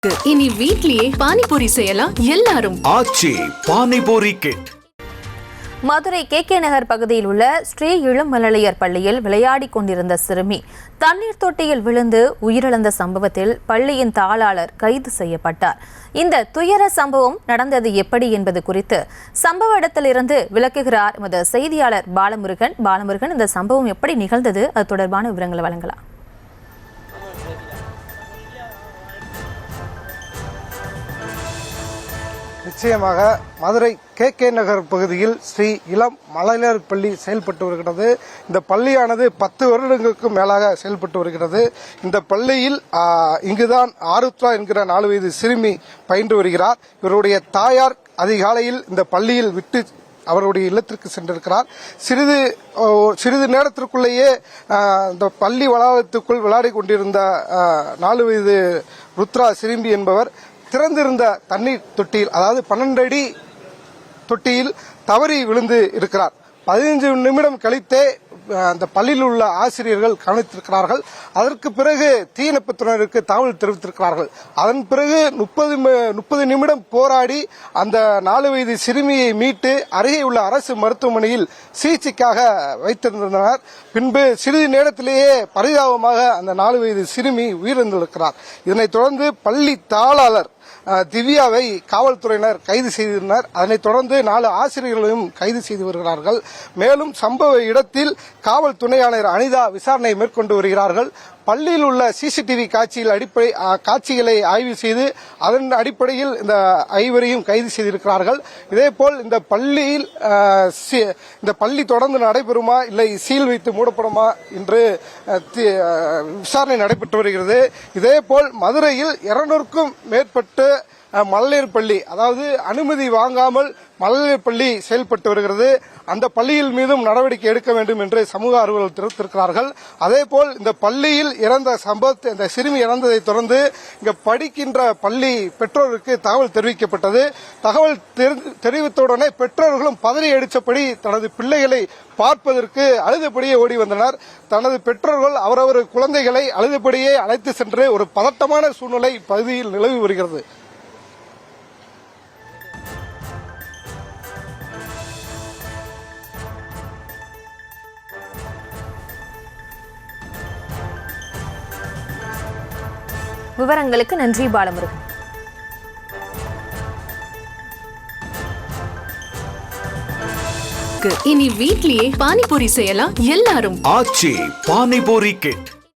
இனி வீட்லயே பானிபூரி செய்யலாம் எல்லாரும். ஆச்சி பானிபூரி கிட். மதுரை கே நகர் பகுதியில் உள்ள ஸ்ரீ இளம் மழலையர் பள்ளியில் விளையாடி கொண்டிருந்த சிறுமி தண்ணீர் தொட்டியில் விழுந்து உயிரிழந்த சம்பவத்தில் பள்ளியின் தாளாளர் கைது செய்யப்பட்டார். இந்த துயர சம்பவம் நடந்தது எப்படி என்பது குறித்து சம்பவ இடத்திலிருந்து விளக்குகிறார் எமது செய்தியாளர் பாலமுருகன். இந்த சம்பவம் எப்படி நிகழ்ந்தது, அது தொடர்பான விவரங்களை வழங்கலாம். நிச்சயமாக மதுரை கே நகர் பகுதியில் ஸ்ரீ இளம் மழலையர் பள்ளி செயல்பட்டு வருகிறது. இந்த பள்ளியானது 10 வருடங்களுக்கு மேலாக செயல்பட்டு வருகிறது. இந்த பள்ளியில் இங்குதான் ஆருத்ரா என்கிற 4 வயது சிறுமி பயின்று வருகிறார். இவருடைய தாயார் அதிகாலையில் இந்த பள்ளியில் விட்டு அவருடைய இல்லத்திற்கு சென்றிருக்கிறார். சிறிது நேரத்திற்குள்ளேயே இந்த பள்ளி வளாகத்துக்குள் விளையாடி கொண்டிருந்த 4 வயது ருத்ரா சிறுமி என்பவர் திறந்திருந்த தண்ணீர் தொட்டியில், அதாவது 12 அடி தொட்டியில் தவறி விழுந்து இருக்கிறார். 15 நிமிடம் கழித்தே அந்த பள்ளியில் உள்ள ஆசிரியர்கள் கவனித்திருக்கிறார்கள். அதற்கு பிறகு தீயணைப்புத்துறையினருக்கு தகவல் தெரிவித்திருக்கிறார்கள். அதன் பிறகு 30 நிமிடம் போராடி அந்த 4 வயது சிறுமியை மீட்டு அருகே உள்ள அரசு மருத்துவமனையில் சிகிச்சைக்காக வைத்திருந்தனர். பின்பு சிறிது நேரத்திலேயே பரிதாபமாக அந்த 4 வயது சிறுமி உயிரிழந்திருக்கிறார். இதனைத் தொடர்ந்து பள்ளி தாளாளர் திவ்யாவை காவல்துறையினர் கைது செய்திருந்தனர். அதனைத் தொடர்ந்து 4 ஆசிரியர்களையும் கைது செய்து வருகிறார்கள். மேலும் சம்பவ இடத்தில் காவல் துணை ஆணையர் அனிதா விசாரணை மேற்கொண்டு வருகிறார்கள். பள்ளியில் உள்ள சிசிடிவி காட்சிகளை ஆய்வு செய்து அதன் அடிப்படையில் இந்த 5வரையும் கைது செய்திருக்கிறார்கள். இதேபோல் இந்த பள்ளி தொடர்ந்து நடைபெறுமா இல்லை சீல் வைத்து மூடப்படுமா என்று விசாரணை நடைபெற்று வருகிறது. இதேபோல் மதுரையில் 200க்கும் மேற்பட்ட மழலையர் பள்ளி, அதாவது அனுமதி வாங்காமல் மழலையர் பள்ளி செயல்பட்டு வருகிறது. அந்த பள்ளியில் மீதும் நடவடிக்கை எடுக்க வேண்டும் என்று சமூக ஆர்வலர்கள் தெரிவித்திருக்கிறார்கள். அதேபோல் இந்த பள்ளியில் இறந்த சம்பவத்தை, இந்த சிறுமி இறந்ததை தொடர்ந்து இங்கு படிக்கின்ற பள்ளி பெற்றோருக்கு தகவல் தெரிவிக்கப்பட்டது. தகவல் தெரிவித்தவுடனே பெற்றோர்களும் பதறி அடித்தபடி தனது பிள்ளைகளை பார்ப்பதற்கு அழுதபடியே ஓடி வந்தனர். தனது பெற்றோர்கள் அவரவர் குழந்தைகளை அழுதபடியே அழைத்து சென்று ஒரு பதட்டமான சூழ்நிலை பகுதியில் நிலவி வருகிறது. விவரங்களுக்கு நன்றி பாலமுருகன். இனி வீட்லயே பானிபூரி செய்யலாம் எல்லாரும். ஆச்சி பானிபூரி கிட்.